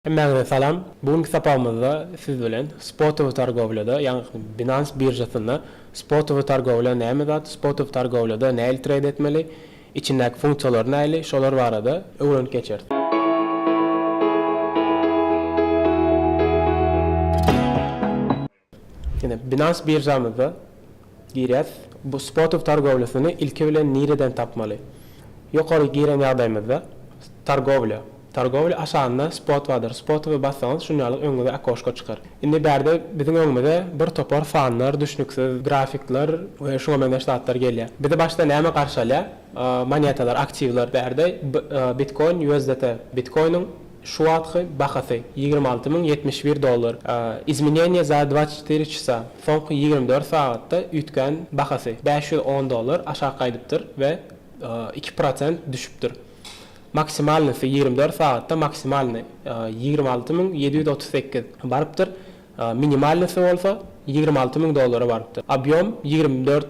Hemmäňize salam. Bugünkü sapamyzda siz bilen Spotow targowlada, ýani Binance birjasynda Spotow targowla näme zat, Spotow targowlada näil trade etmeli, içindäki funksiýalar näli, şolar barada öwrenip geçer. Ýani Binance birjamyzda girýäs, bu Spotow targowlasyny ilki bilen nireden tapmaly. Ýokary giren ýagdaýymyzda Targowla aşağında spot vardır. Spotu bassanız şunyalık öňüňizde akoşka çıkar. Indi bärde biziň öňümizde bir topar fanlar, düşnüksiz grafikler we şoňa meňdeşler gelýär. Bize başda näme garşalýar? Monetalar, aktivler bärde Bitcoin, USDT. Bitcoin'un şu wagtky bahasy $26.071. Изменение за 24 часа. Soňky 24 saatda ütken bahasy $510 aşağı gaýdypdyr we 2% düşüpdir. Maksimalnysi 24 saatda maksimalny 26.738 barypdyr. Minimalnysi bolsa $26.000 barypdyr. Abiom 24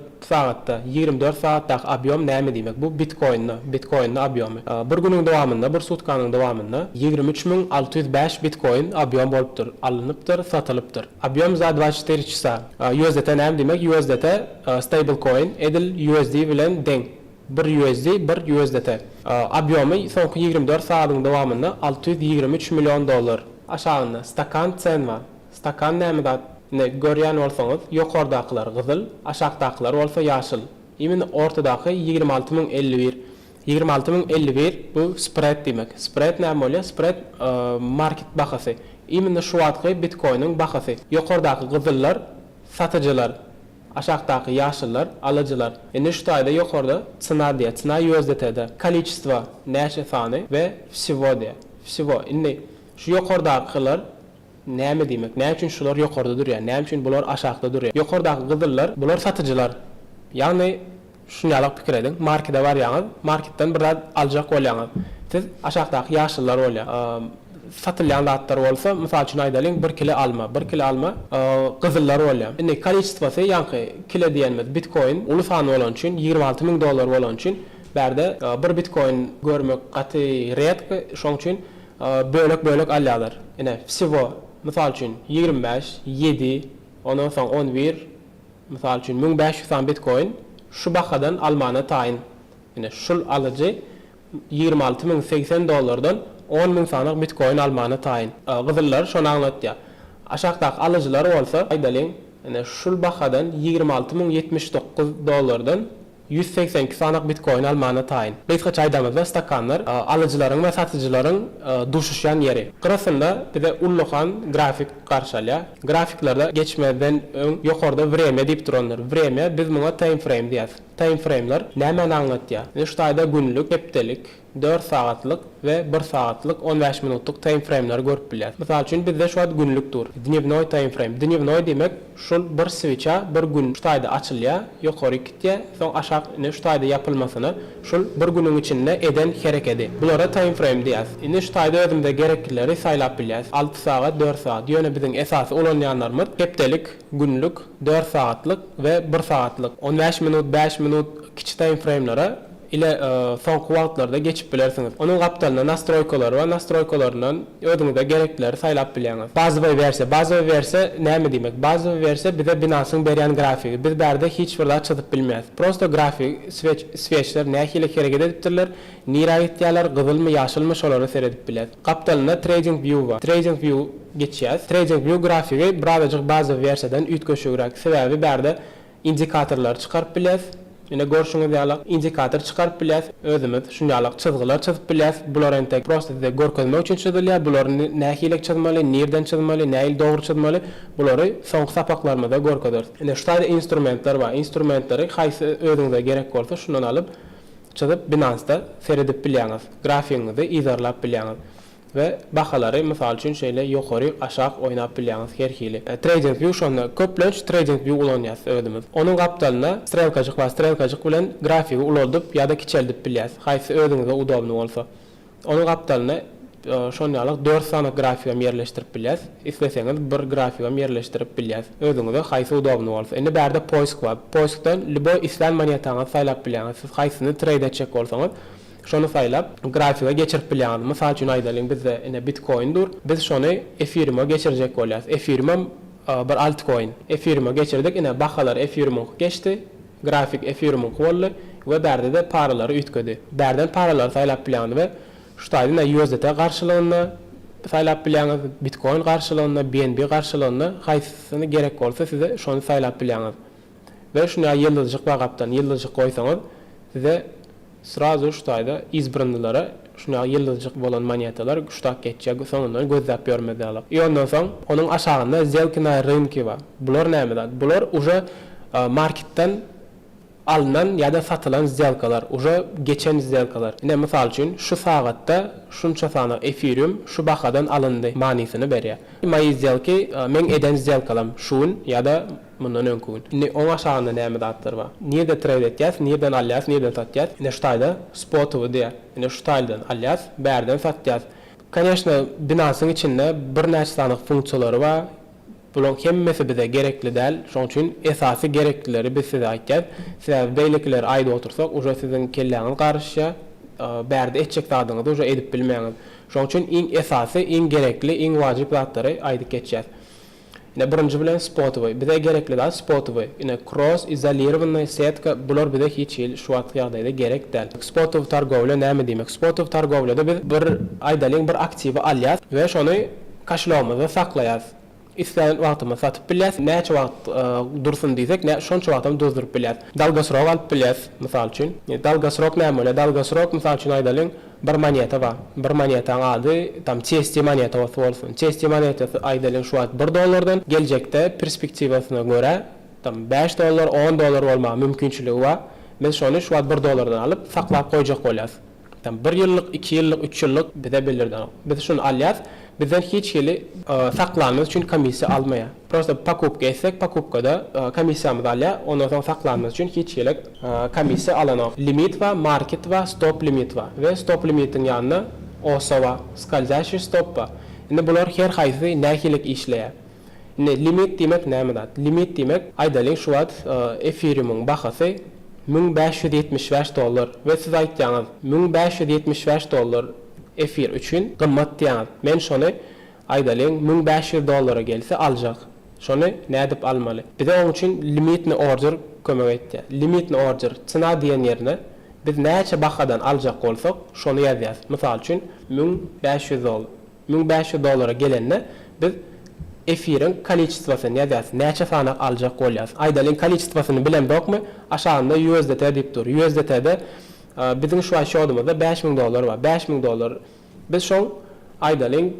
saatdaky abiom näme diýmek? Bu Bitcoin'ni abiomy. Bir günüň dowamynda, bir sutkanyň dowamynda 23.605 Bitcoin abiom bolupdyr, alınıpdyr, satylypdyr. Abiom za 24 çasa. USDT näme diýmek? USDT stable coin edil USD bilen deň. Bir USD, bir USDT. Abiomy soňky 24 saatyň dowamynda $623 milyon. Aşağında stakan sen var. Stakan näme zat? Görýän bolsaňyz, ýokardakylar gyzyl, aşagdakylar bolsa ýaşyl. Imin ortadaky 26.051. 26.051 bu spread diýmek. Spread näme bolýar? Spread market bahasy. Imin şu wagtky Bitcoin'in bahasy. Ýokardaky gyzyllar satyjylar. Aşağıdaki yaşlılar, alıcılar. Şu taýda ýokarda цена diýär. Цена USDT'de количество, näçe sany ve всего diýär. Всего. Indi şu ýokardakylar näme diýmek? Näme üçin şular ýokarda durýar? Näme üçin bular aşağıda durýar? Ýokardaky gyzyllar, bular satyjylar. Ýagny şunýalyk pikir ediň. Marketde bar ýaňyz, marketden bir aljak bolýaňyz. Siz aşağıdaky yaşlılar bolýar. Satylýan zatlar bolsa, mysal üçin aýdalyň 1 kilo alma, gyzyllar bolýar. Indi kolичествосy ýanky kilo diýenmiz Bitcoin uly sany bolan üçin $26.000 bolan üçin bärde bir Bitcoin görmek gaty redki, şoň üçin bölek alýarlar. Ene всего mysal üçin 25, 7, ondan soň 11, mysal üçin 1500 Bitcoin şu bahadan almana taýin. Ene şul alyjy $26.080 $10.000 sanyk Bitcoin almana taýin. Gyzyllar şonu anlatýar. Aşağıdaky alyjylar bolsa, aýdalyň, şul bahadan $20.079 182 sanyk Bitcoin almana taýin. Beýtge çaýdamyzda stakanlar alyjylaryň we satyjylaryň duşuşan ýeri. Gyrasynda bize ulluhan grafik garşalýar. Grafiklarda geçmeden ýokarda время diýip duranlar. Время biz muňa time frame diýäs. Time frame'ler näme anlatýar? Şu taýda günlük, hepdelik, 4 saatlyk we 1 saatlyk 15 minutluk time frame'ler görüp bilýär. Mysal üçin bizde şu wagt günlükdir. Dnevnoy time frame. Dnevnoy demek şol bir switcha bir gün şu taýda açylýar, ýokary gitýär, soň aşağı şu taýda yapylmasyny şol bir günüň içinde eden hereketi. Bulara time frame diýär. Indi şu taýda özümde gereklileri saýlap bilýär. 6 saat, 4 saat. Ýöne biziň esasy olanýanlarymyz hepdelik, günlük, 4 saatlyk we 1 saatlyk 15 minut, 5 minut kiçik time frame'lara ile soňky wagtlarda geçip bilersiňiz. Onuň gapdalyna nastroykalary we nastroykalaryndan özüňizde gereklileri saýlap bilýäňiz. Bazawy versiýa näme diýmek? Bazawy versiýa bize Binance'ın berýän grafigi. Biz bärde hiç bir zat çyzyp bilmeýäs. Prosto grafik, switchler nähili hereket edipdirler, nira ýetýärler, gyzylmy, ýaşylmy şolary seredip bilýär. Gapdalyna trading view bar. Trading view geçýäs. Trading view grafigi birazajyk bazawy versiýadan ütköşügrek. Sebäbi bärde indikatorlar çykaryp bilýäs. Ine görşüňiz ýaly indikator çykaryp bilýäs, özümiz şunýalyk çyzgylar çyzyp bilýäs. Bular entek prosto de görkezmek üçin çyzylýar. Bular nähili çyzmaly, nerden çyzmaly, näil dogry çyzmaly, bulary soňky sapaklarymyzda görkezýär. Ine şu taýda instrumentler bar. Instrumentleri haýsy özüňize gerek bolsa şundan alyp çyzyp Binance'da seredip bilýäňiz. Grafigiňizi izarlap bilýäňiz. Ve bahalary mysal üçin şeýle ýokary aşağı oýnap bilýäňiz herhili. Trading view şonda köplenç trading view ulanýas ödümiz. Onuň gapdalyna strelkajyk bilen grafigi ulandyp ýa-da kiçeldip bilýäs. Haýsy özüňize udobly bolsa. Onuň gapdalyna şonýalyk 4 sanyk grafigam ýerleşdirip bilýäs. Isleseňiz bir grafigam ýerleşdirip bilýäs. Özüňize haýsy udobly bolsa. Indi bärde poisk bar. Poiskdan liboy islan monetaňy saýlap bilýäňiz. Siz haýsyny trade etjek bolsaňyz şonu saylap grafika geçirip bilýän. Mysal üçin aýdalyň bizde ine Bitcoin'dur. Biz şonu Ethereum'a geçirjek bolýar. Ethereum bir altcoin. Ethereum'a geçirdik. Ine bahalar Ethereum'a geçti. Grafik Ethereum'a boldy we berde de paralary ütködi. Berden paralar saylap bilýän we şu taýda USDT garşylygyna saylap bilýäňiz, Bitcoin garşylygyna, BNB garşylygyna haýsysyny gerek bolsa size şonu saylap bilýäňiz. Ve şuna yıldızcık bagapdan yıldızcık koysanız size sırası şu taýda izbirndilara şuna yıldızcık bolan monetalar güçtak geçecek sonundan gözläp görmedi alıp. Ondan soň onun aşağında zelkina rynki var. Bular näme? Bular уже marketden alınan ya da satılan zelkalar, уже geçen zelkalar. Ine misal üçin şu sagatda şunça sana Ethereum şu bahadan alındı manisyny berýär. Maý zelki men eden zelkalam şun ya da bundan önkün. Ne on aşağında näme datlar var. Niýede trade etýäs, niýeden alýas, niýeden satýas. Ine şu taýda spot diýär. Ine şu taýdan alýas, berden satýas. Конечно, Binance'ın içinde bir näçe sanyk funksiyonlary var. Bulun hemmesi bize gerekli däl. Şoň üçin esasy gereklileri biz size aýtýar. Siz beýlekiler aýda otursak, uje sizin kelläňiz garşy, bärde etjek zadyňyzy uje edip bilmeýäňiz. Şoň üçin iň esasy, iň gerekli, iň wajyp zatlary aýdyp geçýär. Ine birinji bilen Spotify. Bize gerekli däl Spotify. Ine cross izolirованная setka bular bize hiç ýyl şu wagt ýagdaýda gerek däl. Spotify targowla näme diýmek? Spotify targowlada biz bir aýdalyň bir aktiwy alýas we şonu kaşlawmyzda saklaýas. İstenen wagtyma satyp bilýäs, näçe wagt dursun diýsek, şonça wagtym dozdurup bilýäs. Dalgasyrok alyp bilýäs, mysal üçin. Dalgasyrok näme bole? Dalgasyrok mysal üçin aýdalyň bir moneta bar. Bir monetaň ady tam çeşitli moneta bolsun. Çeşitli moneta aýdalyň şu wagt $1 geljekde perspektiwasyna görä tam $5, $10 bolmagy mümkinçiligi bar. Biz şonu şu wagt $1 alyp saklap goýjak bolýas. Tam 1 ýyllyk, 2 ýyllyk, 3 ýyllyk bize belirden. Biz şonu alýas. Bizden hiç yeli saklanmamız için komissiya almaya. Prosta pakupka etsek, pakupkada komissiyamız alya, ondan sonra saklanmamız için hiç yeli komissiya alanok. Limit var, market var, stop limit var. Ve stop limitin yanına osa var, skalizaşy stop var. Indi bular her haýsy näkilik işleýär. Indi limit demek näme dat? Limit demek aýdalyň şu wagt Ethereum'un bahasy $1575 ve siz aýtýaňyz $1575 Ether üçün gymmat diýär. Men şonu aýdalyň $1500 gelse aljak. Şonu nädip almaly? Bize onuň üçin limitni order kömek etdi. Limitni order çyna diýen ýerine biz näçe bahadan aljak bolsak, şonu ýazýas. Mysal üçin $1500. $1500 gelende biz Ether'in kolичествоsyny ýazýas. Näçe sanak aljak bolýas. Aýdalyň kolичествоsyny bilen dokmy? Aşağında USDT diýip dur. USDT'de bizim şu aşağıdımızda $5000 var. $5000. Biz şol aýdalyň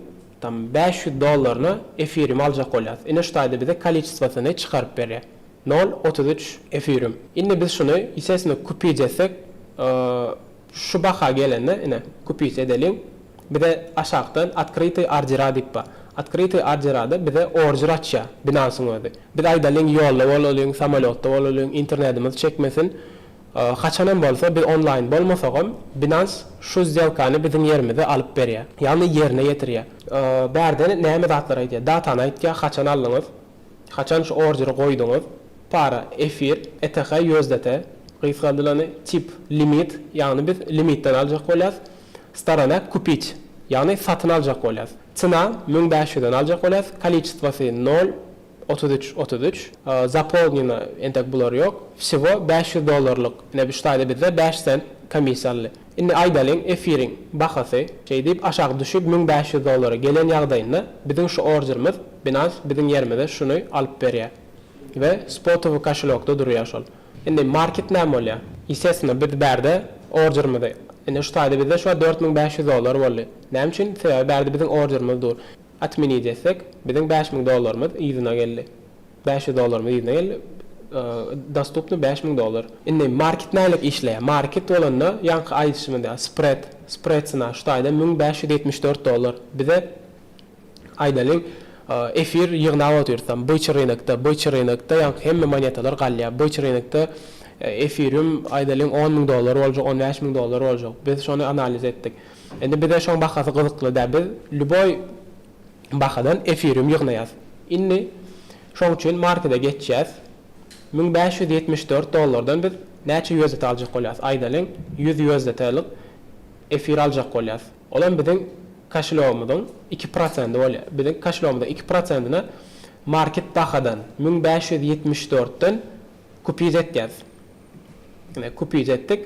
tam $500 Ethereum aljak bolýas. Ine şu taýda bize kolичествоsyny çykaryp berýär. 0.33 Ethereum. Indi biz şunu hissesini kupij etsek, şu baha gelende ine kupij edelim. Bize aşağıdan открытый ордера diýip bar. Открытый ордерada bize order açýar Binance'ın öňünde. Biz aýdalyň ýolda bolalyň, samolyotda bolalyň, internetimiz çekmesin. Haçanan bolsa bir online bolmasagam Binance şu zelkany bizim ýerimize alyp berýär. Ýani ýerine ýetirýär. Berden näme datlar aýtýar? Datany aýtýar, haçan aldyňyz? Haçan şu ordery goýduňyz? Para, Ether, ETH, USDT, gysgadylan tip, limit, ýani biz limitden aljak bolýas. Starana kupić, ýani satyn aljak bolýas. Çyna 1500-den aljak bolýas, kolичествосy 0.33. Zaполнено entek bular yok. Всего $500. Ne bir ştaýda bize 5 cent komissiýaly. Indi aýdalyň Ether'in bahasy şey diýip aşağı düşüp $1500 gelen ýagdaýynda bizim şu orderimiz Binance bizim ýerimize şunu alyp berýär. Ve Spotify kaşlokda durýar şol. Indi market näme bolýar? Hissesini biz berde orderimiz. Indi şu taýda bize şu $4500 boldy. Näme üçin? Sebäbi berde bizim orderimiz dur. Atmini desek, bizim $5000 ýyzyna geldi. $500 ýyzyna geldi. Dostupny $5000. Indi market nälik işleýär? Market bolanda ýanky aýdyşmynda spreadsina şu taýda $1574. Bize aýdalyň Ether ýygnap otursam, bu rynokda ýanky hemme monetalar galýar. Bu rynokda Ethereum aýdalyň $10.000 boljak, $15.000 boljak. Biz şonu analiz etdik. Endi bize şoň bahasy gyzykly da biz luboy bahadan Ethereum ýygnaýas. Indi şoň üçin markete geçýäs. $1574 biz näçe USDT aljak bolýas? Aýdalyň $100 USDT'lik efir aljak bolýas. Olan biziň kaşlawymyzyň 2% bolýar. Biziň kaşlawymyzyň 2%-ni market dahadan 1574-den kupiz etdiýäs. Kupiz etdik.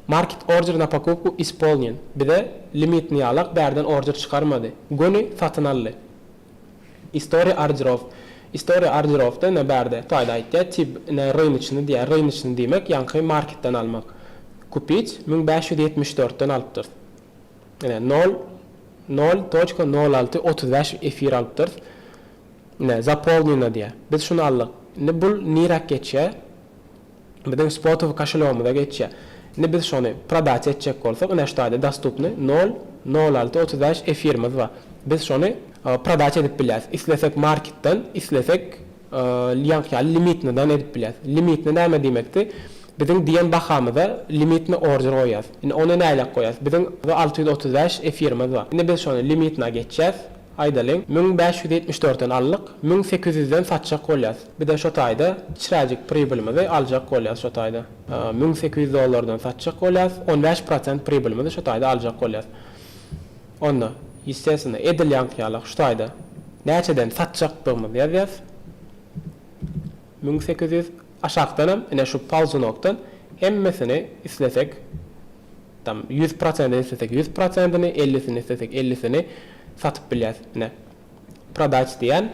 Market order na покупку исполнен. Bize limitni alaq berden order çıkarmadı. Gönü satın aldı. История ордеров. История ордеровda ne berdi? Toyda aytdı, tip ne rayniçini diýär. Rayniçini diýmek ýa-ni marketden almak. Kupiç 1574-den alypdyr. 0.0635 efir alypdyr. Заполнено diýär. Biz şunu aldyk. Bul nirak geçýär. Biziň spotov kaşlawymyza geçýär. Biz şonu prodać etjek bolsak, şoňda dostupny 0.0635 efirimiz bar. Biz şonu prodać edip bilýäs. Islesek marketden, islesek limitnidan edip bilýäs. Limitni näme diýmekdi? Biziň diýen bahamyza limitni order goýýas. Ony näle goýýas? Biziň 635 efirimiz bar. Biz şonu limitine geçýäs. Aýdalyň 1574-den allyk, 1800-den satjak bolýas. Bir de şo taýda çirajyk pribilimizi aljak bolýas şo taýda. $1800 satjak bolýas, 15% pribilimizi şo taýda aljak bolýas. Onda hissesini edilýän ýalyk şo taýda näçeden satjakdygymy ýazýas. 1800 aşagdanam şu pauza noktan hemmesini islesek tam 100% islesek 100%-ni, 50-sini islesek 50-sini satıp bilýäs. Prodać diýen,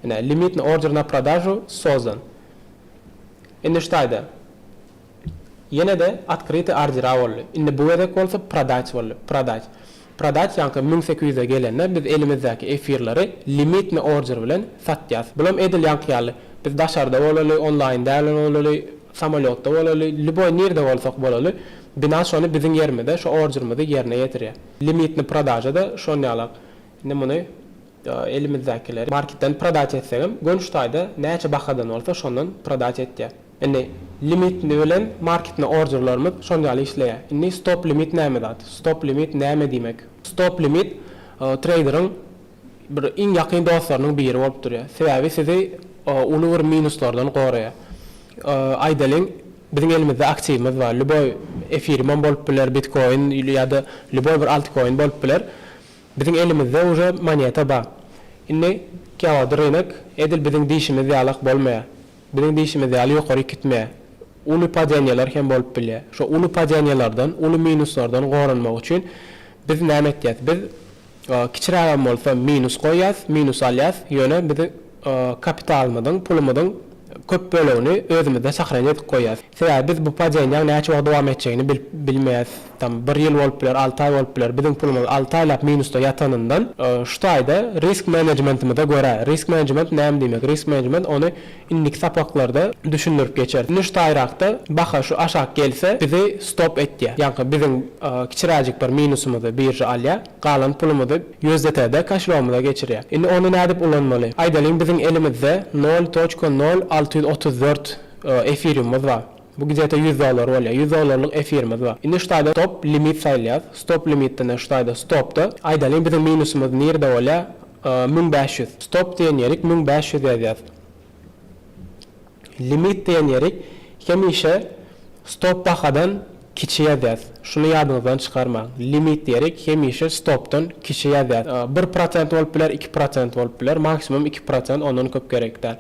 limitni order na продажу создан. Şoňda ýene de открытый ордер boldy. Bu wede bolsa prodać boldy. Prodać ýa-ni 1800-e gelende biz elimizdäki efirleri limitni order bilen satýas. Bulam edilýän ýaly. Biz daşarda bolaly, online dälen bolaly, samolyotda bolaly, liboy nirde bolsak bolaly. Bina şonu biziň ýerimizde, şo orderimizi ýerine ýetirýär. Limitni prodажа da şonu alak. Bunu elimizdekileri marketten prodać etsegim, gönüştaýda näçe bahadan bolsa şondan prodać etýär. Limitni bilen marketni orderlarymyz şondaly işleýär. Stop limit näme zat? Stop limit näme diýmek? Stop limit traderyň bir iň ýakyn dostlarynyň biri bolup durýar. Sebäbi sizi uly bir minuslardan goraýar. Aýdalyň biziň elimizde aktivimiz bar. Liboy efirman bolup biler, Bitcoin ýa-da liboy bir altcoin bolup biler. Biziň elimizde uje moneta bar. Käwada rynek edil biziň diýişimiz ýalyk bolmaýar. Biziň diýişimiz ýaly ýokary gitmeýär. Uly padýanýalar hem bolup bilýär. Şo uly padýanýalardan, uly minuslardan goranmak üçin biz näme etýäs? Biz kiçiräk bolsa minus goýýas, minus alýas, ýöne biziň kapitalymyzyň, pulumyzyň köp bölegini özümizde saxlan edip goýýas. Sebäbi biz bu padýanýa näçe wagt dowam etjegini bilmeýäs. Tam 1 ýyl bolup biler, 6 aý bolup biler. Biziň pulumyz 6 aýlap minusda ýatanyndan şu taýda risk managementimize görä. Risk management näme diýmek? Risk management ony inlik sapaklarda düşündirip geçer. Şu taýrakda baha şu aşağı gelse bizi stop etýär. Ýa-ni biziň kiçiräjik bir minusumuzy birje alýar, galan pulumuzy USDT'de kaşlawymyza geçirýär. Ony nädip ulanmaly? Aýdalyň biziň elimizde 0.0634 efiriumumuz var. Bu gidete $100 bolýar. $100 efirimiz bar. Şoňda stop limit saýlýar. Stop limitden şoňda stopda. Aýdalyň biziň minusumyz nerede bolýar? 1500. Stop diýen ýerik 1500 ýazýar. Limit diýen ýerik hemişe stop bahadan kiçi ýazýar. Şunu ýadyňyzdan çykarmaň. Limit diýerik hemişe stopdan kiçi ýazýar. 1% bolup biler, 2% bolup biler, maksimum 2% ondan köp gerekdir.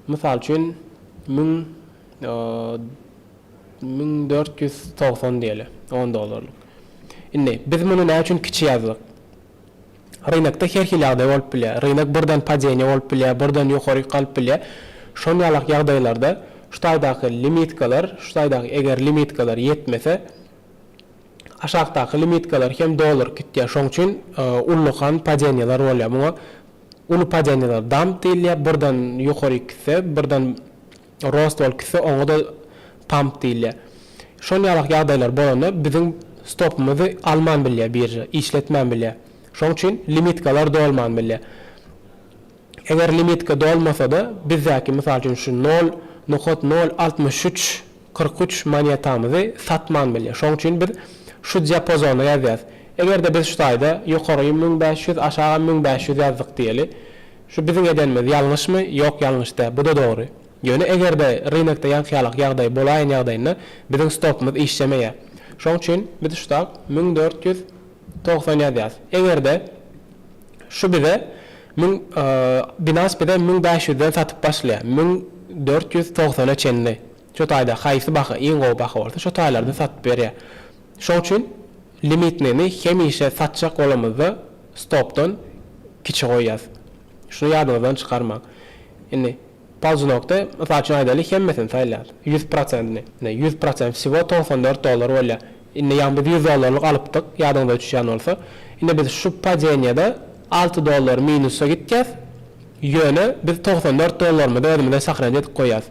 Mysal üçin 1490 diýeli, $10. Biz muny näme üçin kiçi ýazdyk? Rynakda her hil ýagdaý bolup bilýär. Rynak birden padýanya bolup bilýär, birden ýokary galyp bilýär. Şonýalyk ýagdaýlarda şu taýdaky limitkalar, şu taýdaky eger limitkalar ýetmese, aşagdaky limitkalar hem dolar gitýär. Şoň üçin ullukan padýanyalar bolýar. Muňa uly padýanyalar dam diýilýär, birden ýokary gitse, birden rost bolup gitse, oňa da pump diýilýär. Şonýalyk ýagdaýlar bolanda biziň stopumuzy alman bilýär birje, işletmän bilýär. Şoň üçin limitkalar dolman bilýär. Eger limitka dolmasa da bizdäki mysal üçin şu 0.06343 monetamyzy satman bilýär. Şoň üçin biz şu diapazonda ýazýas. Eger de biz şu taýda ýokary 1500, aşağı 1500 ýazdyk diýeli. Şu biziň edenimiz ýalňyşmy? Ýok, ýalňyşda. Bu da dogry. Ýöne eger de rynakda ýankyýalyk ýagdaý bolaýan ýagdaýynda biziň stopumyz işlemeýär. Şoň üçin biz şutak 1490 ýazýas. Egerde şu bize Binance bize 1500'den satıp başlaýar. 1490'a çenli. Şu taýda haýsy baha, iň gowy baha bolsa, şu taýlarda satyp berýär. Şoň üçin limitini hemişe satjak bolamyzda stopdan kiçi goýýas. Şunu ýadyňyzdan çykarmak. Indi palcı nokta, mesela için aydalık hemmesin sayılar. 100%'ni. 100% всего $94 bolýar. Indi ýa-da biz $100 alypdyk, ýadyňda düşýän bolsa, indi biz şu padeniýede $6 minusa gitýäs. Ýöne biz $94 my özümizde saxlanýa edip goýýas.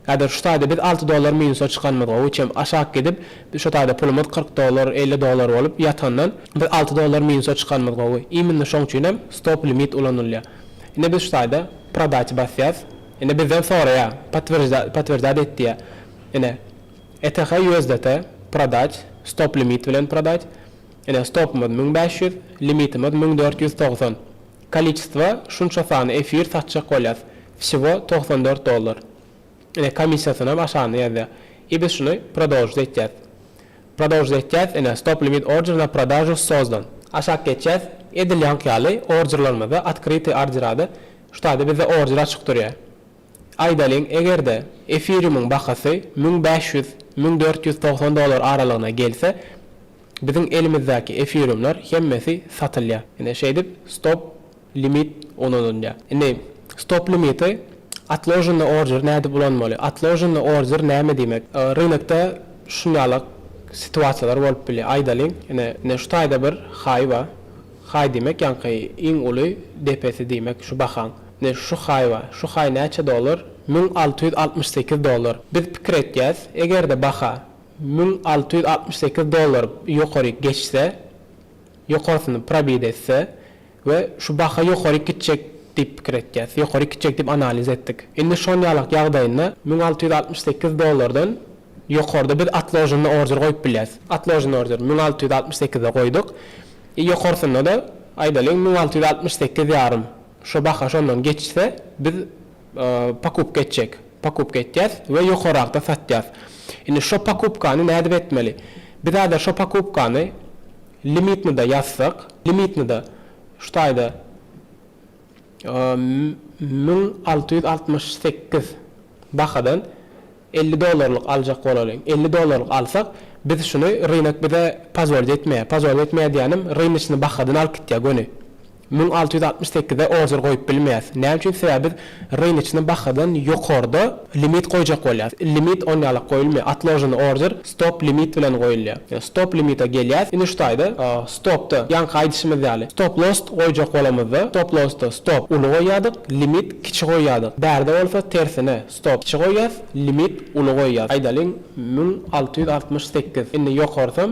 Eğer şu taýda biz $6 minusa çykanmadyk, üçem aşağı gidip şu taýda pulumuz $40, $50 bolup ýatandan biz $6 minusa çykanmadyk. Imенно şoň üçin hem stop limit ulanylýar. Indi biz şu taýda продать basýas. Indi bizden sonra ya подтверждать etdi. Indi ETH USDT продать, stop limit bilen продать. Indi stopumuz 1500, limitimiz 1490. Количество şunça sany efir satjak bolýar. Всего $94. Indi komissiýasyny aşağı ýazýar. Biz şunu продолжить etjäs. Продолжить etjäs, indi stop limit order na продажу создан. Aşağı geçýäs. Edilýän ýaly orderlarymyzda открытый ордерады. Şu taýda bize order açyk durýar. Aydalyň egerde Ethereum'un bahasy 1500-1490 $ aralygyna gelse, bizim elimizdäki Ethereum'lar hemmesi satylýar. Ine şeýdip stop limit onunlya. Ine stop limiti отложенный order näde bulanmaly? Отложенный order näme diýmek? Rynokda şunýalyk situasiýalar bolup bilýär. Aydalyň ine şu taýda bir haýba, hay demek yankı in uly DPS demek şu bakan. Ne şu hayva, şu hay neçe dolar? $1668. Biz pikir etýäs, egerde baha $1668 ýokary geçse, ýokarysyny probit etse we şu baha ýokary gitjek diýip pikir etýäs, ýokary gitjek diýip analiz etdik. Indi şonýalyk ýagdaýynda $1668 ýokarda bir отложенный order goýup bilýäs. Отложенный order 1668-de goýduk. Ýokarysyna da aydalyň 1668 ýarym. Şu baha şondan geçse biz pakup geçecek. Pakup geçeceğiz ve yukarıda satacağız. Indi şu pakupkany näde etmeli? Bir daha da şu pakupkany limitini de yazsak, limitini de şu taýda 1668 bahadan $50 aljak bolalım. $50 alsak biz şunu rynok bize pazarda etmeye diýenim rynokny bahadan alyp gitýär göni. 1668'de order goýup bilmeýäs. Näme üçin? Sebäbi rynokny bahadan ýokarda limit goýjak bolýar. Limit onýalyk goýulmaýar. Отложенный order stop limit bilen goýulýar. Yani stop limite gelýär. Indi şu taýda stopda ýanky aýdyşymyz ýaly. Stop loss goýjak bolamyzda, stop lossda stop uly goýýardyk, limit kiçi goýýardyk. Bärde bolsa tersine stop kiçi goýýas, limit uly goýýar. Aýdalyň 1668. Indi ýokarsam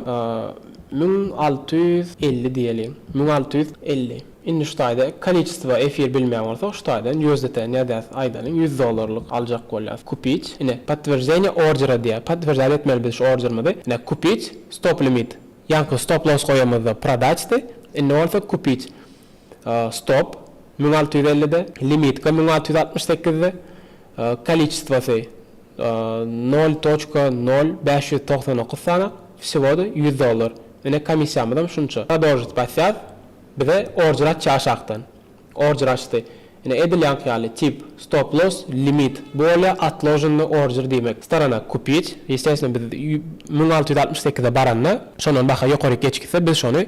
1650 diyelim. 1650. Indi şu taýda количество эфир bilmeýän bolsa, şu taýdan USDT näde aýdalyň $100 aljak bolýar. Kupić, ine подтверждение ордера diýär. Подтверждать etmeli biz şu ordermyzy. Ine kupić, stop limit. Ýanky stop loss goýamyzda продачты, ine bolsa kupić. Stop 1650'de, limit 1668'de, количествосy 0.0599 sana, всего $100. Ine komissiýamyzdan şunça. Продолжить basýar. Bize order açy aşaktan. Order açdy. Ine edilýän ýaly tip stop loss limit. Bu bolýar отложенный order diýmek. Starana kupić, естественно biz 1668'de baranna, şondan baha ýokary geçkise biz şonu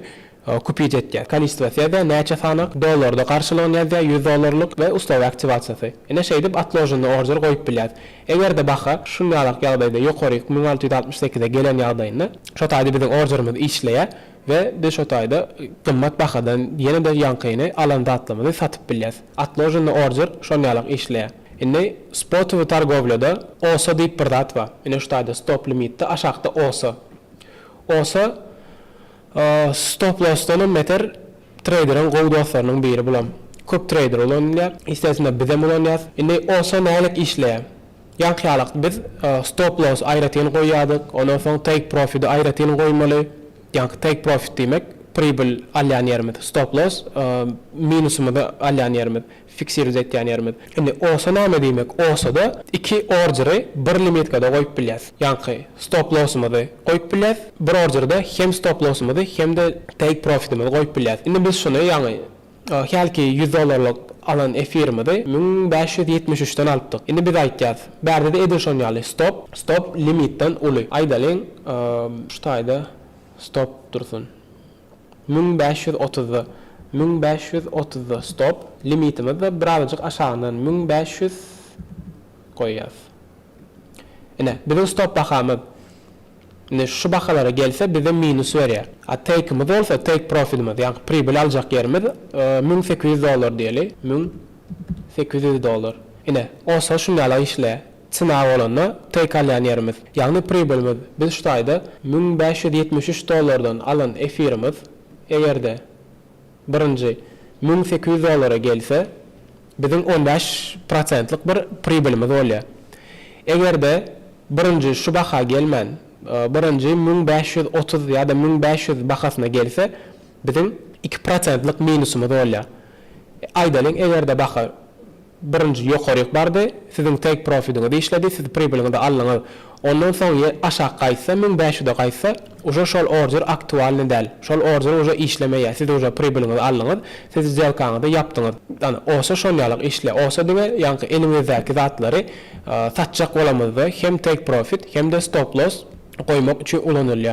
kupić etýär. Количествосy da näçe sanak dollarda garşylanan ýazýar $100 we ustawy aktivasiýasy. Ine şeýdip отложенный order goýup bilýär. Egerde baha şunýalyk ýagdaýda ýokary 1668'de gelen ýagdaýynda şu taýda bizim orderimiz işleýär. Ve de şu taýda gymmat bahadan ýene de ýankyny alanda atlamady satyp bilýäs. Отложенный order şonýalyk işleýär. Indi spotowy targowlyada OSA diýip bir zat bar. Indi şu taýda stop limitde aşagda OSA. OSA stop loss'dan meter trader'ın gowdaslarynyň biri bolam. Köp trader olanlar, istesinde bize bolanlar. Indi OSA nälik işleýär? Ýanky biz stop loss aýratyn goýýardyk, ondan soň take profit'i aýratyn goýmaly. Yani take profit demek pribul alyan yerimiz, stop loss minusumuzu alyan yerimiz, fiksiruz etýän yerimiz. Indi osa näme diýmek? Osa da iki ordery bir limitkada goýup bilýäs. Ýani stop lossumuzy goýup bilýäs, bir orderda hem stop lossumuzy hem de take profitimizi goýup bilýäs. Indi biz şunu ýani helki $100 alan efirimizi 1573'ten alypdyk. Indi biz aýtýas, bärde de edişon ýaly stop limitden uly. Aýdalyň şutaýda stop dursun. 1530 stop limitimiz de birazcık aşağıdan 1500 koyacağız. Ine bizim stop bakamız şu bakalara gelse bize minus veriyor. Take'imiz olsa take profitimiz yani pribul alacak yerimiz $1800 diyelim. $1800. Ine olsa şunlarla işle sınav olanı take alyan yerimiz. Yani pribulimiz biz şutayda $1573'dan alan efirimiz eğerde birinci $1800 gelse bizim 15%'lık bir pribulimiz oluyor. Eğer de birinci şu baka gelmen birinci 1530 ya da 1500 bakasına gelse bizim 2%'lık minusumuz oluyor. Aydalyň eğer de baka birinci ýokaryk bardy, sizin take profitinizi işledi, siz pribulinizi aldyňyz. Ondan soň aşağı gaýsa 1500 da gaýsa, uşa şol order aktualny däl. Şol order uşa işlemeýär. Siz uşa pribulinizi aldyňyz, siz zelkaňyzy ýapdyňyz. Ýani osa şol ýalyk işle, osa diňe ýani elimizdäki zatlary satjak bolamyzdy, hem take profit hem de stop loss goýmak üçin ulanylýar.